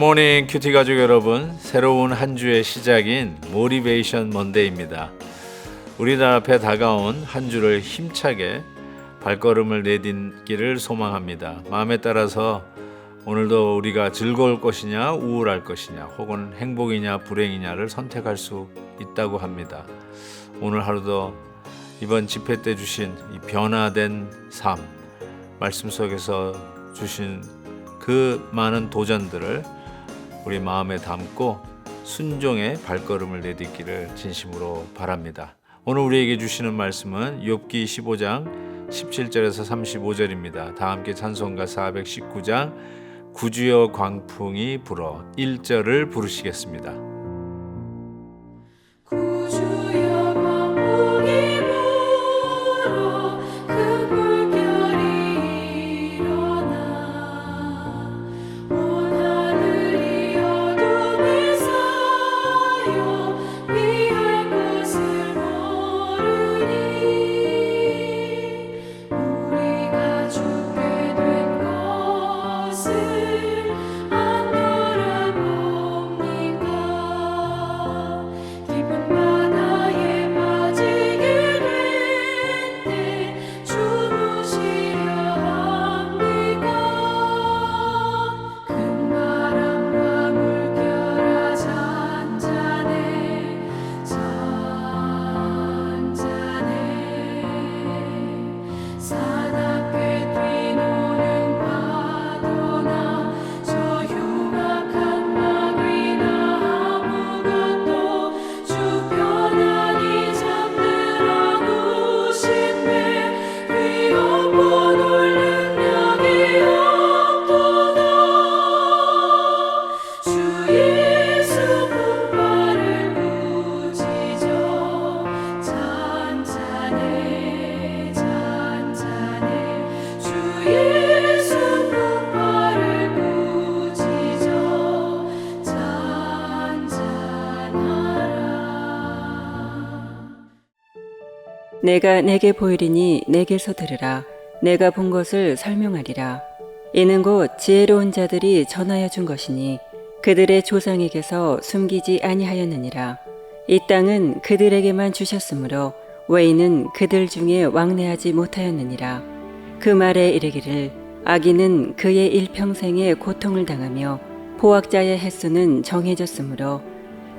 굿모닝 큐티 가족 여러분, 새로운 한 주의 시작인 모티베이션 먼데이입니다. 우리나라 앞에 다가온 한 주를 힘차게 발걸음을 내딛기를 소망합니다. 마음에 따라서 오늘도 우리가 즐거울 것이냐 우울할 것이냐 혹은 행복이냐 불행이냐를 선택할 수 있다고 합니다. 오늘 하루도 이번 집회 때 주신 이 변화된 삶, 말씀 속에서 주신 그 많은 도전들을 우리 마음에 담고 순종의 발걸음을 내딛기를 진심으로 바랍니다. 오늘 우리에게 주시는 말씀은 욥기 15장 17절에서 35절입니다. 다 함께 찬송가 419장 구주여 광풍이 불어 1절을 부르시겠습니다. 내가 내게 보이리니 내게서 들으라. 내가 본 것을 설명하리라. 이는 곧 지혜로운 자들이 전하여 준 것이니 그들의 조상에게서 숨기지 아니하였느니라. 이 땅은 그들에게만 주셨으므로 외인은 그들 중에 왕래하지 못하였느니라. 그 말에 이르기를 악인은 그의 일평생에 고통을 당하며 포악자의 횟수는 정해졌으므로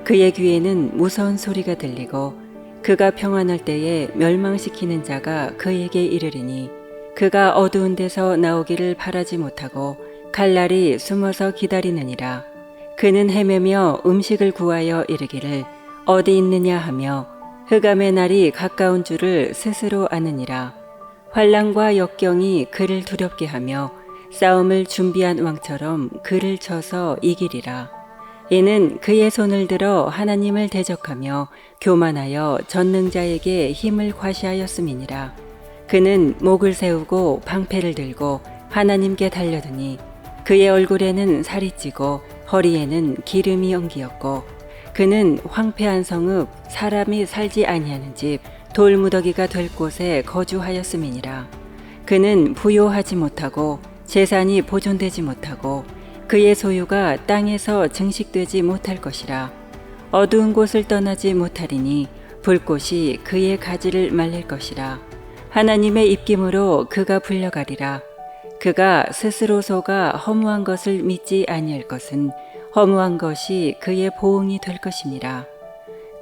그의 귀에는 무서운 소리가 들리고 그가 평안할 때에 멸망시키는 자가 그에게 이르리니 그가 어두운 데서 나오기를 바라지 못하고 갈날이 숨어서 기다리느니라. 그는 헤매며 음식을 구하여 이르기를 어디 있느냐 하며 흑암의 날이 가까운 줄을 스스로 아느니라. 환난과 역경이 그를 두렵게 하며 싸움을 준비한 왕처럼 그를 쳐서 이기리라. 이는 그의 손을 들어 하나님을 대적하며 교만하여 전능자에게 힘을 과시하였음이니라. 그는 목을 세우고 방패를 들고 하나님께 달려드니 그의 얼굴에는 살이 찌고 허리에는 기름이 엉기었고 그는 황폐한 성읍 사람이 살지 아니하는 집 돌무더기가 될 곳에 거주하였음이니라. 그는 부요하지 못하고 재산이 보존되지 못하고 그의 소유가 땅에서 증식되지 못할 것이라. 어두운 곳을 떠나지 못하리니 불꽃이 그의 가지를 말릴 것이라. 하나님의 입김으로 그가 불려가리라. 그가 스스로 속아 허무한 것을 믿지 아니할 것은 허무한 것이 그의 보응이 될 것임이라.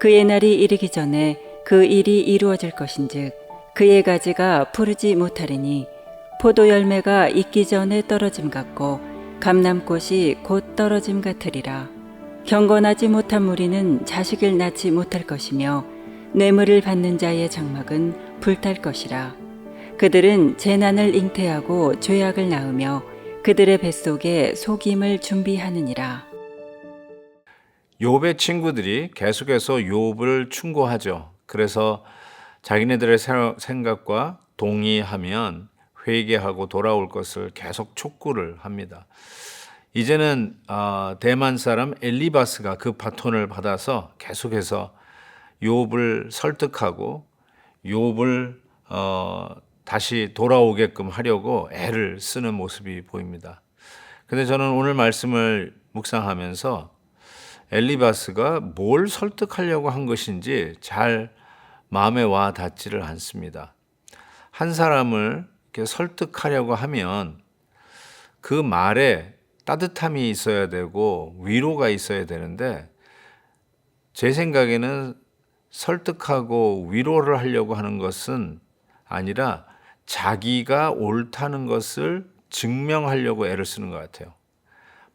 그의 날이 이르기 전에 그 일이 이루어질 것인즉 그의 가지가 푸르지 못하리니 포도 열매가 익기 전에 떨어짐 같고 감람꽃이 곧 떨어짐 같으리라. 경건하지 못한 무리는 자식을 낳지 못할 것이며 뇌물을 받는 자의 장막은 불탈 것이라. 그들은 재난을 잉태하고 죄악을 낳으며 그들의 뱃속에 속임을 준비하느니라. 욥의 친구들이 계속해서 욥을 충고하죠. 그래서 자기네들의 생각과 동의하면 회개하고 돌아올 것을 계속 촉구를 합니다. 이제는 대만 사람 엘리바스가 그 바톤을 받아서 계속해서 욥을 설득하고 욥을 다시 돌아오게끔 하려고 애를 쓰는 모습이 보입니다. 근데 저는 오늘 말씀을 묵상하면서 엘리바스가 뭘 설득하려고 한 것인지 잘 마음에 와 닿지를 않습니다. 한 사람을 이렇게 설득하려고 하면 그 말에 따뜻함이 있어야 되고 위로가 있어야 되는데 제 생각에는 설득하고 위로를 하려고 하는 것은 아니라 자기가 옳다는 것을 증명하려고 애를 쓰는 것 같아요.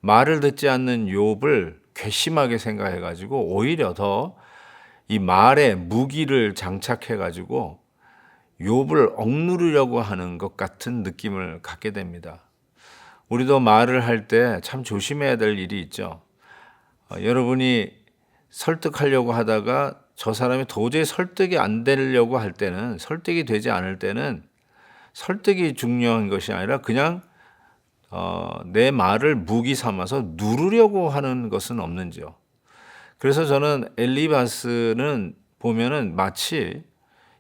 말을 듣지 않는 욥을 괘씸하게 생각해 가지고 오히려 더 이 말에 무기를 장착해 가지고 욥을 억누르려고 하는 것 같은 느낌을 갖게 됩니다. 우리도 말을 할 때 참 조심해야 될 일이 있죠. 여러분이 설득하려고 하다가 저 사람이 도저히 설득이 안 되려고 할 때는, 설득이 되지 않을 때는 설득이 중요한 것이 아니라 그냥 내 말을 무기 삼아서 누르려고 하는 것은 없는지요. 그래서 저는 엘리바스는 보면은 마치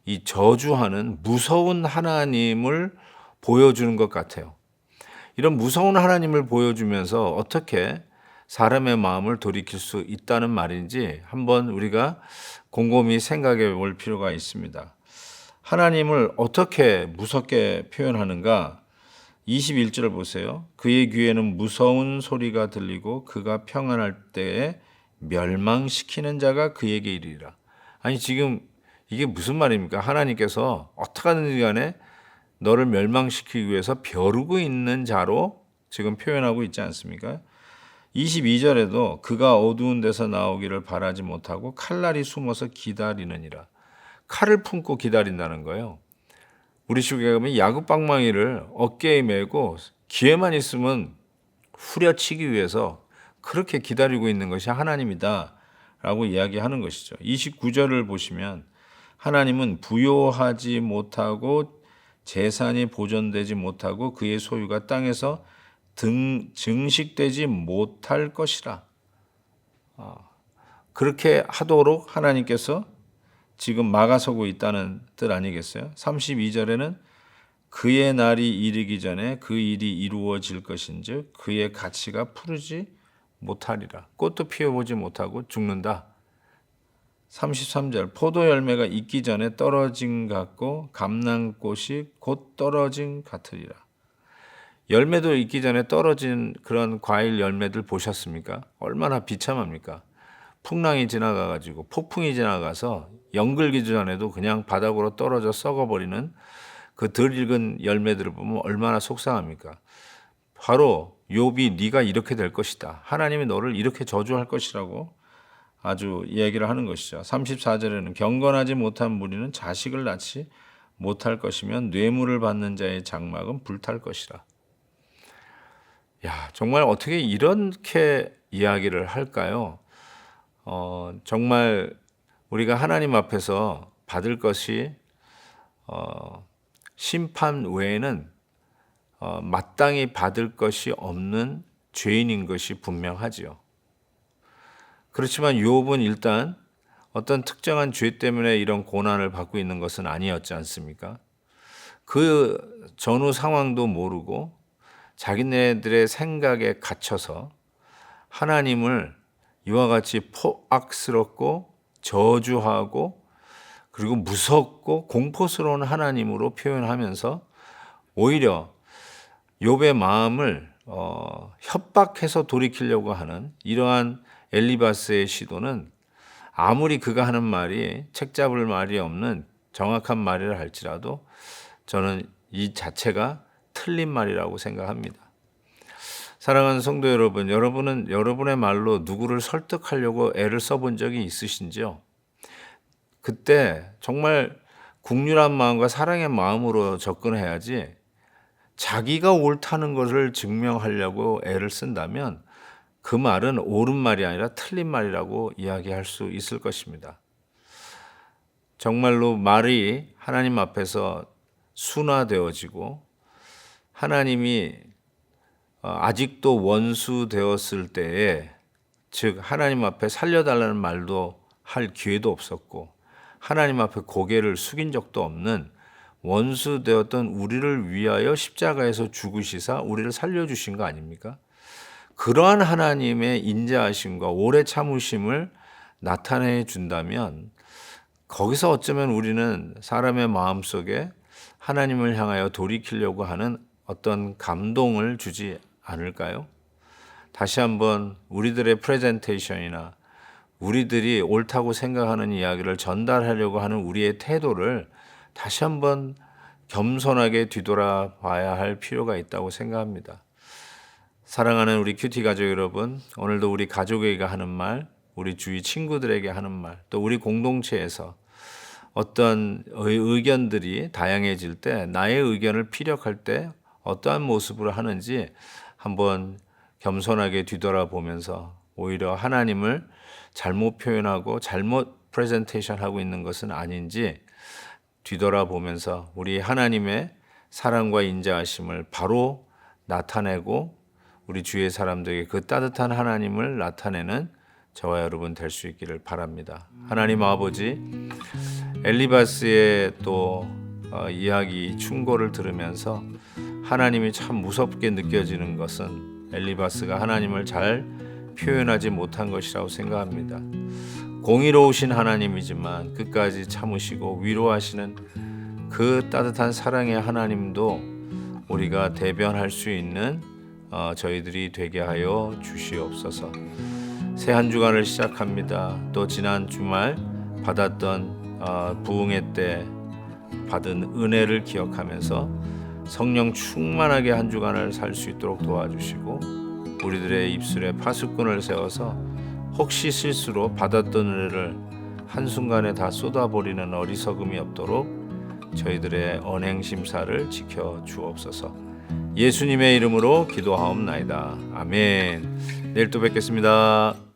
이 저주하는 무서운 하나님을 보여주는 것 같아요. 이런 무서운 하나님을 보여주면서 어떻게 사람의 마음을 돌이킬 수 있다는 말인지 한번 우리가 곰곰이 생각해 볼 필요가 있습니다. 하나님을 어떻게 무섭게 표현하는가? 21절을 보세요. 그의 귀에는 무서운 소리가 들리고 그가 평안할 때에 멸망시키는 자가 그에게 이르리라. 아니 지금 이게 무슨 말입니까? 하나님께서 어떻게 하든지 간에 너를 멸망시키기 위해서 벼르고 있는 자로 지금 표현하고 있지 않습니까? 22절에도 그가 어두운 데서 나오기를 바라지 못하고 칼날이 숨어서 기다리느니라. 칼을 품고 기다린다는 거예요. 우리 식으로 가면 야구방망이를 어깨에 메고 기회만 있으면 후려치기 위해서 그렇게 기다리고 있는 것이 하나님이다 라고 이야기하는 것이죠. 29절을 보시면 하나님은 부요하지 못하고 재산이 보존되지 못하고 그의 소유가 땅에서 증식되지 못할 것이라. 그렇게 하도록 하나님께서 지금 막아서고 있다는 뜻 아니겠어요? 32절에는 그의 날이 이르기 전에 그 일이 이루어질 것인즉 그의 가치가 푸르지 못하리라. 꽃도 피워보지 못하고 죽는다. 33절 포도 열매가 익기 전에 떨어진 같고 감람꽃이 곧 떨어진 같으리라. 열매도 익기 전에 떨어진 그런 과일 열매들 보셨습니까? 얼마나 비참합니까? 풍랑이 지나가가지고 폭풍이 지나가서 연글기 전에도 그냥 바닥으로 떨어져 썩어버리는 그 덜 익은 열매들을 보면 얼마나 속상합니까? 바로 욥이 네가 이렇게 될 것이다. 하나님이 너를 이렇게 저주할 것이라고 아주 이야기를 하는 것이죠. 34절에는 경건하지 못한 무리는 자식을 낳지 못할 것이면 뇌물을 받는 자의 장막은 불탈 것이라. 야, 정말 어떻게 이렇게 이야기를 할까요? 정말 우리가 하나님 앞에서 받을 것이 심판 외에는 마땅히 받을 것이 없는 죄인인 것이 분명하지요. 그렇지만 욥은 일단 어떤 특정한 죄 때문에 이런 고난을 받고 있는 것은 아니었지 않습니까? 그 전후 상황도 모르고 자기네들의 생각에 갇혀서 하나님을 이와 같이 포악스럽고 저주하고 그리고 무섭고 공포스러운 하나님으로 표현하면서 오히려 욥의 마음을 협박해서 돌이키려고 하는 이러한 엘리바스의 시도는 아무리 그가 하는 말이 책 잡을 말이 없는 정확한 말이라 할지라도 저는 이 자체가 틀린 말이라고 생각합니다. 사랑하는 성도 여러분, 여러분은 여러분의 말로 누구를 설득하려고 애를 써본 적이 있으신지요? 그때 정말 국률한 마음과 사랑의 마음으로 접근해야지 자기가 옳다는 것을 증명하려고 애를 쓴다면 그 말은 옳은 말이 아니라 틀린 말이라고 이야기할 수 있을 것입니다. 정말로 말이 하나님 앞에서 순화되어지고 하나님이 아직도 원수 되었을 때에 즉 하나님 앞에 살려달라는 말도 할 기회도 없었고 하나님 앞에 고개를 숙인 적도 없는 원수 되었던 우리를 위하여 십자가에서 죽으시사 우리를 살려주신 거 아닙니까? 그러한 하나님의 인자하심과 오래 참으심을 나타내 준다면 거기서 어쩌면 우리는 사람의 마음속에 하나님을 향하여 돌이키려고 하는 어떤 감동을 주지 않을까요? 다시 한번 우리들의 프레젠테이션이나 우리들이 옳다고 생각하는 이야기를 전달하려고 하는 우리의 태도를 다시 한번 겸손하게 뒤돌아봐야 할 필요가 있다고 생각합니다. 사랑하는 우리 큐티 가족 여러분, 오늘도 우리 가족에게 하는 말, 우리 주위 친구들에게 하는 말, 또 우리 공동체에서 어떤 의견들이 다양해질 때 나의 의견을 피력할 때 어떠한 모습으로 하는지 한번 겸손하게 뒤돌아보면서 오히려 하나님을 잘못 표현하고 잘못 프레젠테이션 하고 있는 것은 아닌지 뒤돌아보면서 우리 하나님의 사랑과 인자하심을 바로 나타내고 우리 주위의 사람들에게 그 따뜻한 하나님을 나타내는 저와 여러분 될 수 있기를 바랍니다. 하나님 아버지, 엘리바스의 또 이야기 충고를 들으면서 하나님이 참 무섭게 느껴지는 것은 엘리바스가 하나님을 잘 표현하지 못한 것이라고 생각합니다. 공의로우신 하나님이지만 끝까지 참으시고 위로하시는 그 따뜻한 사랑의 하나님도 우리가 대변할 수 있는 저희들이 되게 하여 주시옵소서. 새 한 주간을 시작합니다. 또 지난 주말 받았던 부흥회 때 받은 은혜를 기억하면서 성령 충만하게 한 주간을 살 수 있도록 도와주시고 우리들의 입술에 파수꾼을 세워서 혹시 실수로 받았던 은혜를 한순간에 다 쏟아버리는 어리석음이 없도록 저희들의 언행 심사를 지켜 주옵소서. 예수님의 이름으로 기도하옵나이다. 아멘. 내일 또 뵙겠습니다.